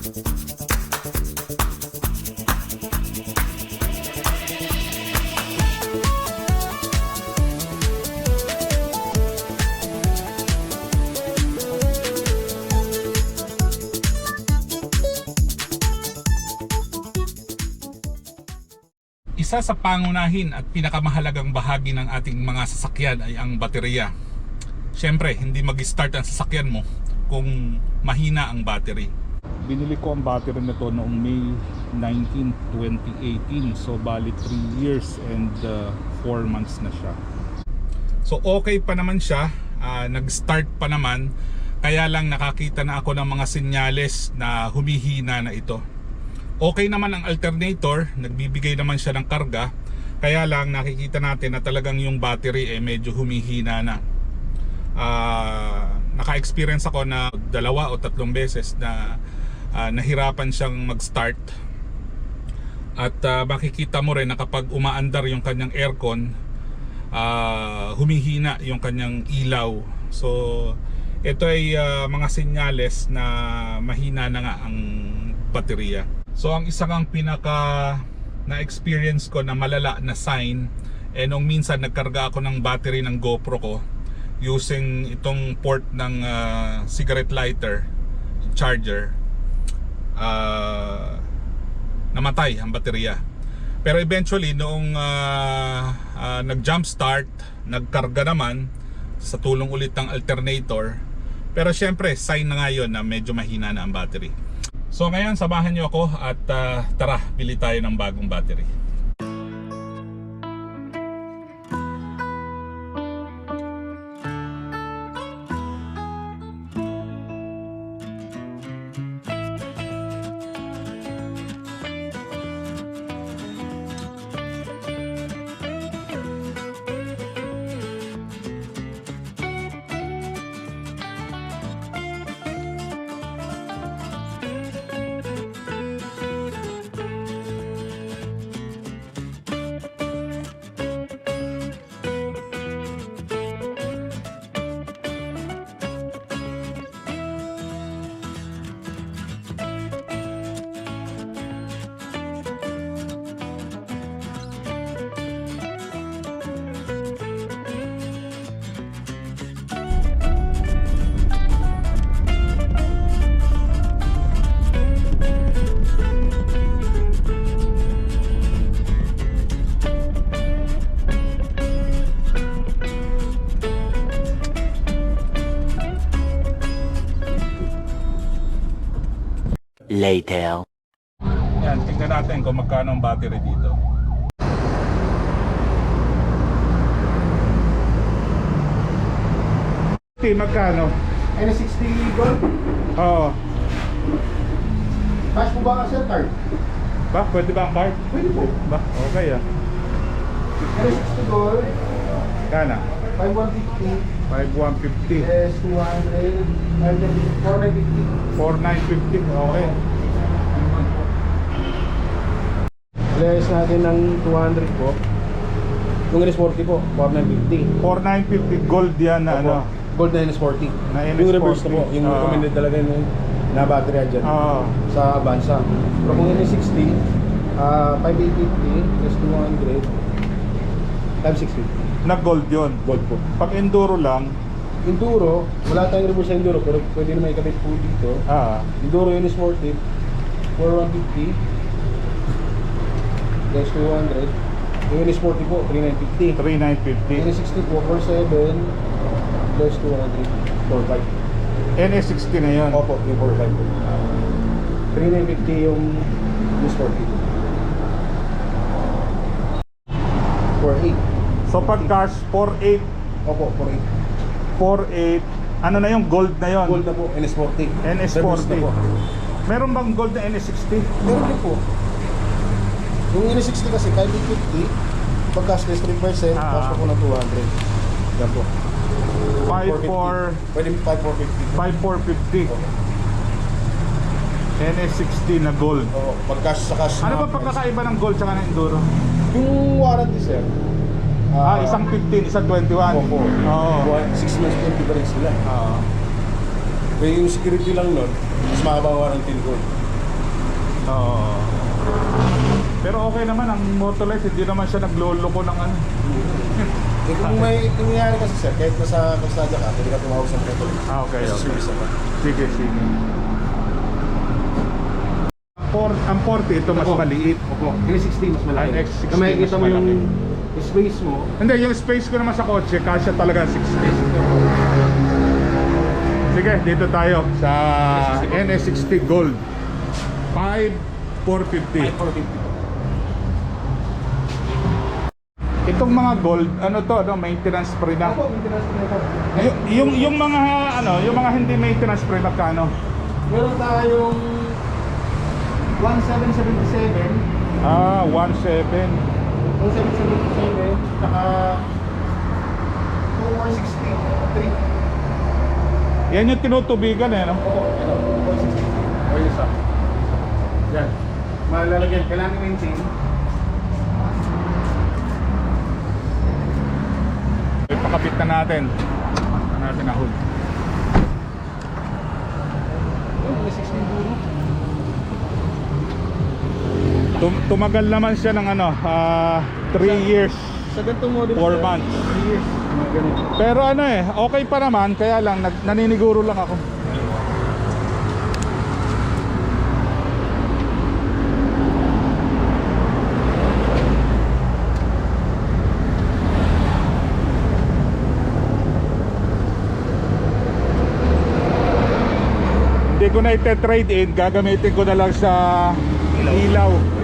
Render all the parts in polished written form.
Isa sa pangunahin at pinakamahalagang bahagi ng ating mga sasakyan ay ang baterya. Siyempre, hindi mag-start ang sasakyan mo kung mahina ang battery. Binili ko ang battery nito noong May 19, 2018. So bali 3 years and 4 months na siya. So okay pa naman siya, nag-start pa naman. Kaya lang nakakita na ako ng mga senyales na humihina na ito. Okay naman ang alternator, nagbibigay naman siya ng karga. Kaya lang nakikita natin na talagang yung battery medyo humihina na. Naka-experience ako na 2 o 3 beses na nahirapan siyang mag-start. At makikita mo rin na kapag umaandar yung kanyang aircon, humihina yung kanyang ilaw. So ito ay mga senyales na mahina na nga ang baterya. So ang isa kang pinaka na-experience ko na malala na sign, nung minsan nagkarga ako ng battery ng GoPro ko using itong port ng cigarette lighter charger, namatay ang baterya. Pero eventually noong nag-jump start, nagkarga naman sa tulong ulit ng alternator. Pero syempre sign na nga yun na medyo mahina na ang battery. So ngayon samahan niyo ako at tara, bili tayo ng bagong battery. Later. Yan, tingnan natin kung magkano ang battery dito. Okay, magkano? N60 gold? Oo. Cash po ba sir card? Ba, pwede ba ang card? Pwede po. Ba, okay N60 gold, Kana? 5150, 5150. S200, 4950. 4950, okay. Less natin ng 200 po. Yung NS40 po, 4950. 4950 gold yan na ano. Gold na NS40. Na Yung NS40. reverse na po, yung recommended talaga yung na Baterya dyan sa Avanza. Pero kung NS60, 5850, S200, times 650. Na gold yun. Gold po. Pag enduro lang, Enduro, wala tayong reverse sa Enduro pero pwede naman ikabit po dito. Enduro yun is worth it. 4150 plus 200. Yung yun is 40 po, 3950. 3950. Yung 60 po, 47 plus 200, 45. NS60 na yun. Opo, yung 45 po. 3950 yung is 40. 48. So pag cars 48, Opo, 48. 48, ano na yung gold na yun? Gold na po, NS40. NS40. Na po. Meron bang gold na NS60? Meron din po. Yung NS60 kasi, kahit 50, pag cashless 3%, cash po ng 200. Yan po. 54, Pwede 5450. 5450. NS60 na gold. Oo, pag cash sa cash. Ano ba pagkakaiba ng gold sa ng enduro? Yung warranty, sir. Isang 15, isang 21. Opo. Oo. 6 months 20 pa rin sila. Oo. Pero yung security lang nun, mas mahaba ang warranty ni gold. Oo. Pero okay naman ang Motolight, hindi naman siya nagloloko ng ano. Kung may nangyayari kasi sir, kahit nasa Kasada ka, pwede ka tumawag sa Motolight. Okay, Kasi okay. service ka. Sige, sige. Ang 40, ito mas maliit. Opo, yung 60 mas malaki. Ang X60 Na makikita mas mo yung malaki. space mo. Hindi, yung space ko naman sa kotse, kasya talaga 60. Sige, dito tayo sa NS60 Gold 5450. 5450. Itong mga gold, ano to, no, maintenance free na. Opo, maintenance na ito. Yung mga ano, yung mga hindi maintenance free magkano? Meron tayong 1777. 17. 1777, saka 2460. 3. Yan yung tinutubigan eh, no? Opo, ito. 460. Or isa. Yan. Malalagyan. Kailangan i-maintain. Ipakabit na natin. Pakabit na natin na hood. May 16 duro. Tumagal naman siya ng ano, 3 years, Sa ganitong model 4 months. 3 years. Mga ganun. Pero ano eh, okay pa naman, kaya lang naniniguro lang ako. Hindi ko na ite-trade in, gagamitin ko na lang sa ilaw.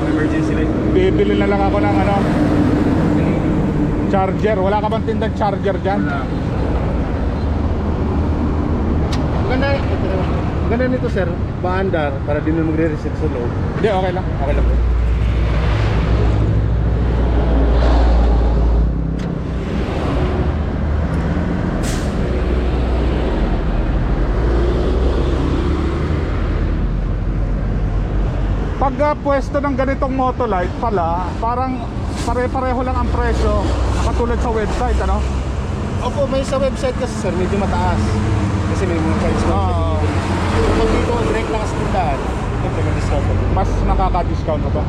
Emergency light. Bibili na lang ako ng ano, charger. Wala ka bang tindang charger dyan? Maganda nito sir, paandar para din mo magre-reset sa loob. Hindi, okay lang. Okay lang po. Pag pwesto ng ganitong Motolight pala, parang pare-pareho lang ang presyo, katulad sa website, ano? Opo, may sa website kasi sir, medyo mataas. Kasi may mga price mo. Oo. Pero pag dito, direct lang sa tindahan, siyempre may discount po. Mas nakaka-discount na to.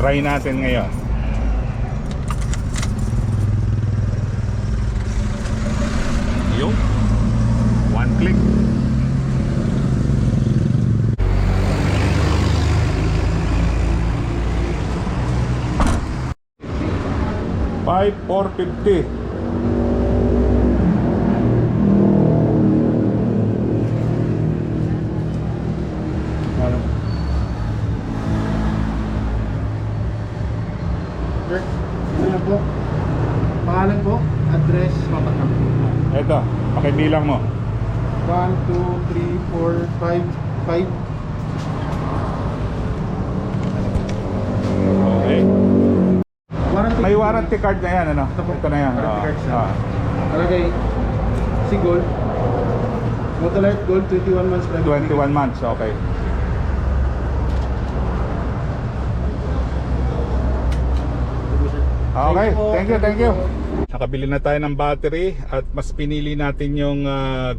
Try natin ngayon. Yung one click. 5,450. Sir, ano na po? Pangalan po, address, papat na po. Eto, pakibilang mo. 1, 2, 3, 4, 5, 5. Okay. Warranty. May warranty card na yan, ano? Ito po. Ito na yan. Warranty card siya. Ah. Alagay, si Gold. Motolite Gold, 21 months. 21 months, okay. Okay, thank you. Nakabili na tayo ng battery at mas pinili natin yung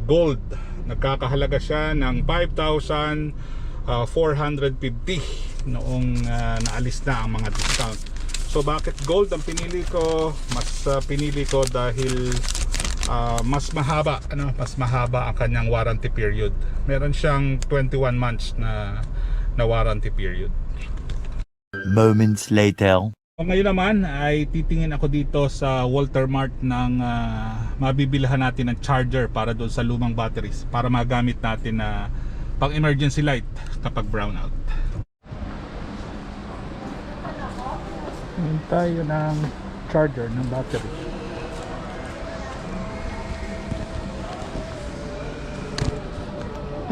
gold. Nagkakahalaga siya ng 5,450 noong naalis na ang mga discount. So bakit gold ang pinili ko? Mas pinili ko dahil mas mahaba ang kanyang warranty period. Meron siyang 21 months na warranty period. Moments later. So ngayon naman ay titingin ako dito sa Walter Mart ng mabibilhan natin ng charger para doon sa lumang batteries para magamit natin na pang emergency light kapag brownout. Tingin tayo ng charger ng battery.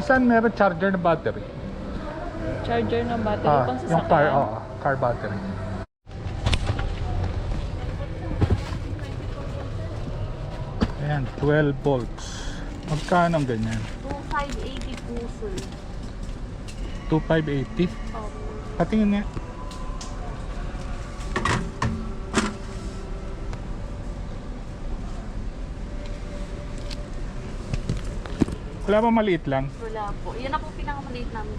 Isan meron charger ng battery? Charger ng battery pang sasakyan. Yung car battery. Ayan, 12 volts. Magkano ang ganyan? 2580 po, sir. 2580? Patingin nga. Wala ba maliit lang? Wala po. Yan na po pinakamaliit namin.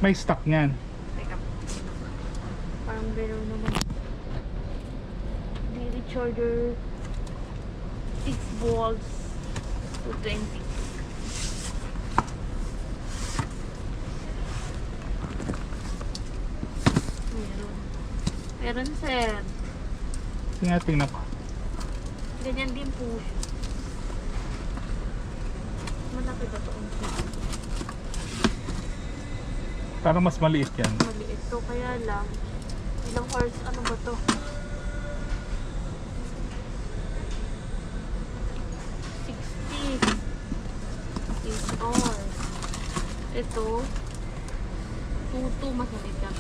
May stock niyan. Teka po. Parang gano'n naman. Daily charger 6 volts to 20. Meron sir. Tingnan ko. Ganyan din po siya. Malaki ba ito? Parang mas maliit yan. Maliit to, kaya lang. Ilang hours, ano ba to? 60. 8 hours. Ito, 2 mas maliit yan.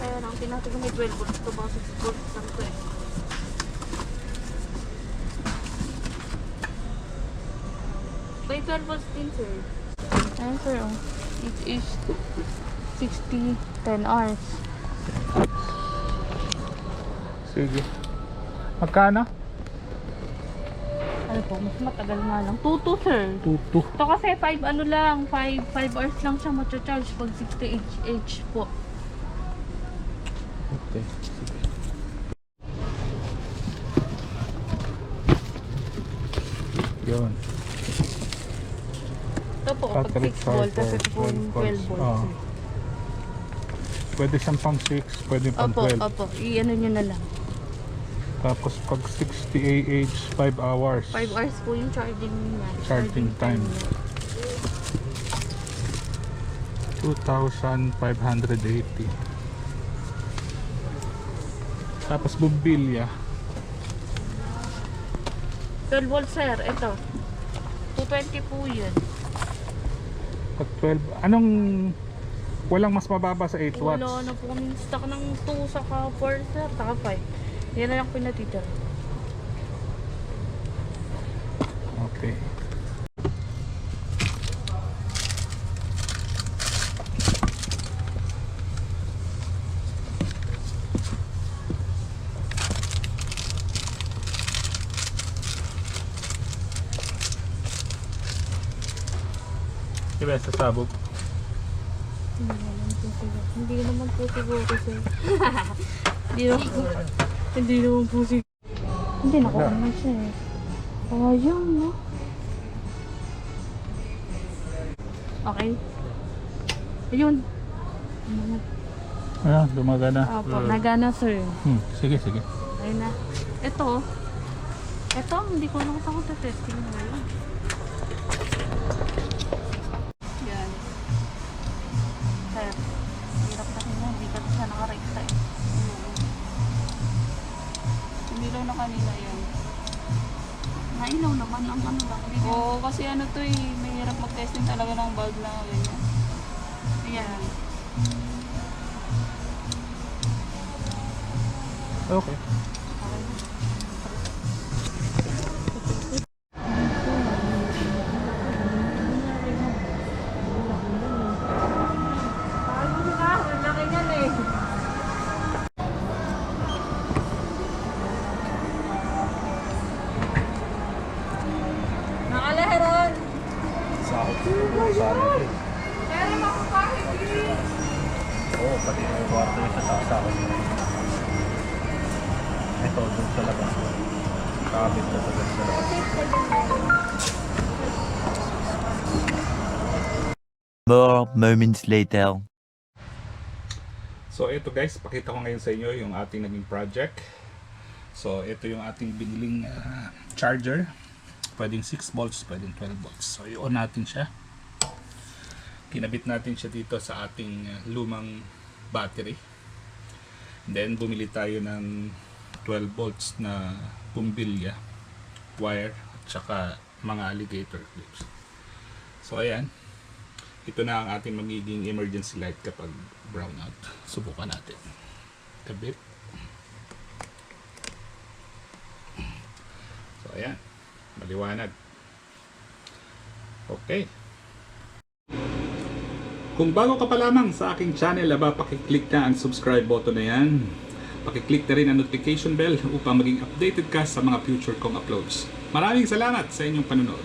Kaya lang, tinatig may 12 volts. Ito bang 6 volts lang to eh. May 12 volts din sir. Ayan sir, oh. It is 60, 10 hours. Sige. Magkano? Ano po, mas matagal nga lang. 2 sir. 2. Ito kasi 5 ano lang, 5 hours lang siya matcha-charge pag 60 H po. Okay. Sige. Yun. Ito po, pag Battery 6 volts, tapos ito po 12 12 volts. volts. Pwede siyang pang 6, pwede pang Opo, 12. opo. I-ano nyo na lang. Tapos pag 60 AH, 5 hours. 5 hours po yung charging niya. Charging time. niya. 2,580. Tapos bumbilya. 12 volts sir, ito. 220 po yun. Pag 12, anong walang mas mababa sa 8 watts? Wala na po kami stock ng 2 saka 4 sir, saka 5. Yan na lang pinatitira. Okay. Diba sa sabog? Hindi naman po siguro sir. Hindi naman po. Hindi naman po siguro. Hindi nakuha naman siya eh. Ayun no. Okay. Ayun. Ayan, gumagana. Opo, nagana sir. Sige, sige. Ayun na. Ito, hindi ko alam kung testing na yun. Yan. Sir, hirap kasi na, hindi ka siya nakarekta eh. Umilaw na kanina yan. Nailaw naman ang ano lang. Oo, kasi ano to eh, may hirap mag-testing talaga ng bulb na ganyan. Ayan. Okay. Sakot ko sa akin. Oo, pati yung kwarto yung sa sakot. Ito, dun sa labas. Kapit na sa labas. More moments later. So ito guys, pakita ko ngayon sa inyo yung ating naging project. So ito yung ating biniling charger. Pwedeng 6 volts, pwedeng 12 volts. So i-on natin siya. Kinabit natin siya dito sa ating lumang battery. Then bumili tayo ng 12 volts na bumbilya, wire, at saka mga alligator clips. So ayan, ito na ang ating magiging emergency light kapag brownout. Subukan natin. Kabit. So ayan, maliwanag. Okay. Kung bago ka pa lamang sa aking channel, pakiclick na ang subscribe button na yan. Pakiclick na rin ang notification bell upang maging updated ka sa mga future kong uploads. Maraming salamat sa inyong panunood.